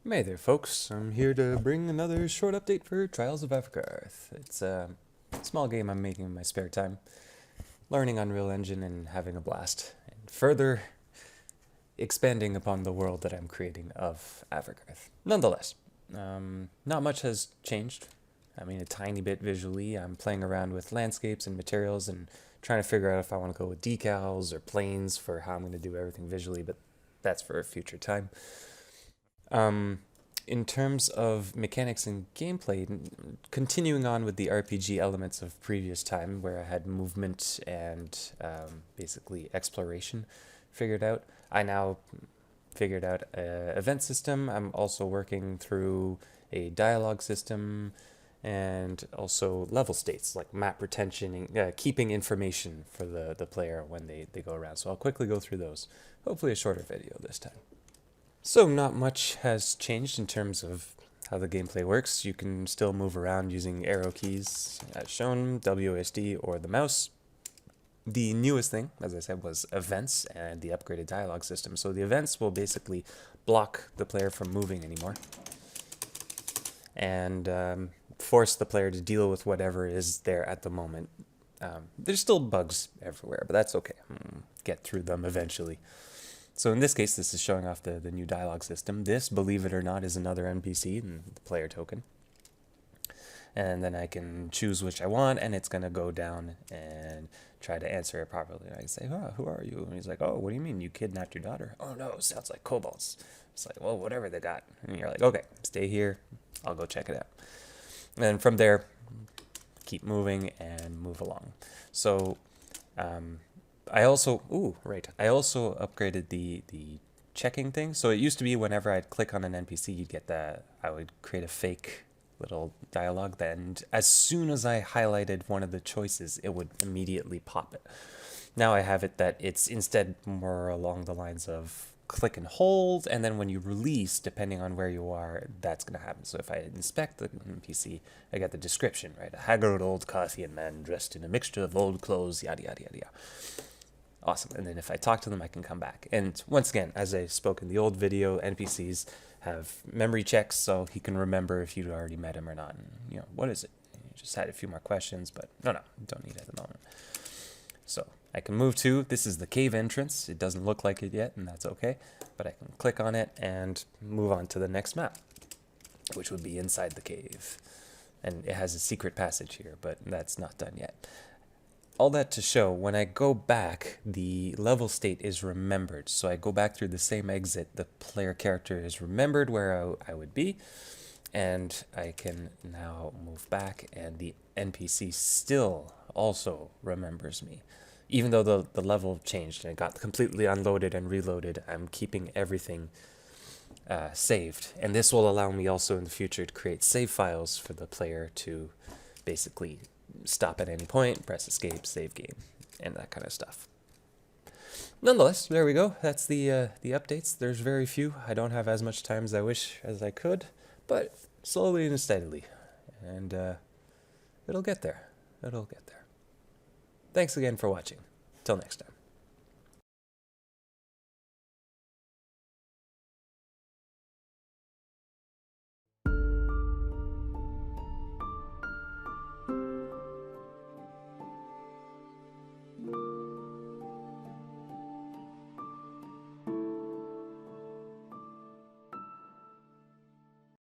Hey there, folks. I'm here to bring another short update for Trials of Avorkarth. It's a small game I'm making in my spare time, learning Unreal Engine and having a blast, and further expanding upon the world that I'm creating of Avorkarth. Nonetheless, not much has changed. I mean, a tiny bit visually. I'm playing around with landscapes and materials and trying to figure out if I want to go with decals or planes for how I'm going to do everything visually, but that's for a future time. In terms of mechanics and gameplay, continuing on with the RPG elements of previous time, where I had movement and basically exploration figured out, I now figured out an event system. I'm also working through a dialogue system and also level states like map retention, keeping information for the player when they go around. So I'll quickly go through those. Hopefully a shorter video this time. So not much has changed in terms of how the gameplay works. You can still move around using arrow keys as shown, WASD or the mouse. The newest thing, as I said, was events and the upgraded dialogue system. So the events will basically block the player from moving anymore and force the player to deal with whatever is there at the moment. There's still bugs everywhere, but that's okay. Get through them eventually. So in this case, this is showing off the new dialogue system. This, believe it or not, is another NPC, the player token. And then I can choose which I want, and it's going to go down and try to answer it properly. And I can say, oh, who are you? And he's like, oh, what do you mean? You kidnapped your daughter? Oh, no, sounds like kobolds. It's like, well, whatever they got. And you're like, okay, stay here. I'll go check it out. And then from there, keep moving and move along. So I also upgraded the checking thing. So it used to be whenever I'd click on an NPC, you'd get I would create a fake little dialogue. Then as soon as I highlighted one of the choices, it would immediately pop it. Now I have it that it's instead more along the lines of click and hold, and then when you release, depending on where you are, that's going to happen. So if I inspect the NPC, I get the description, right? A haggard old Carthian man dressed in a mixture of old clothes, yada, yada, yada, yada. Awesome. And then if I talk to them, I can come back. And once again, as I spoke in the old video, NPCs have memory checks, so he can remember if you'd already met him or not. And, what is it? You just had a few more questions, but no, don't need it at the moment. So I can move to, this is the cave entrance. It doesn't look like it yet, and that's okay. But I can click on it and move on to the next map, which would be inside the cave. And it has a secret passage here, but that's not done yet. All that to show, when I go back, the level state is remembered. So I go back through the same exit, the player character is remembered where I would be, and I can now move back, and the NPC still also remembers me. Even though the level changed and it got completely unloaded and reloaded, I'm keeping everything saved. And this will allow me also in the future to create save files for the player to basically stop at any point, press escape, save game, and that kind of stuff. Nonetheless, there we go. That's the updates. There's very few. I don't have as much time as I wish as I could, but slowly and steadily. And it'll get there. It'll get there. Thanks again for watching. Till next time.